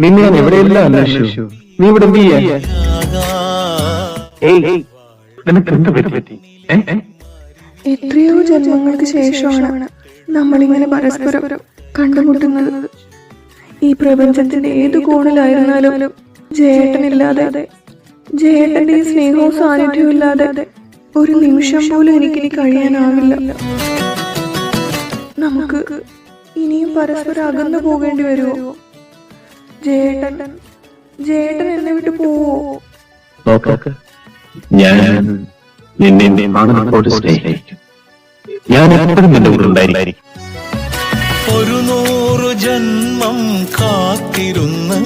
നിന്നെ ഞാൻ എവിടെയെല്ലാം അന്വേഷിച്ചു. നീ ഇവിടെ എന്ത് ചെയ്യാ? നിനക്ക് എന്ത് പറ്റി? എത്രയോ ജന്മങ്ങൾക്ക് ശേഷമാണ് നമ്മളിങ്ങനെ പരസ്പരം കണ്ടുമുട്ടുന്നത്. ഈ പ്രപഞ്ചത്തിന്റെ ഏതു കോണിലായിരുന്നാലും ജയേട്ടനില്ലാതെ, ജയേട്ടന്റെ ഈ സ്നേഹവും സാന്നിധ്യവും ഇല്ലാതെ ഒരു നിമിഷം പോലും എനിക്കിനി കഴിയാനാവില്ല. നമുക്ക് ഇനിയും പരസ്പരം അകന്നു പോകേണ്ടി വരുമോ? ജയേട്ടൻ എന്നെ വിട്ട് പോവോ? ഞാൻ നിന്നെ മാനത്തോട് സ്നേഹിക്കും. ഞാൻ എപ്പോഴും നിന്റെ കൂടെ ഉണ്ടായിരിക്കും. ഒരു 100 ജന്മം കാത്തിരുന്ന്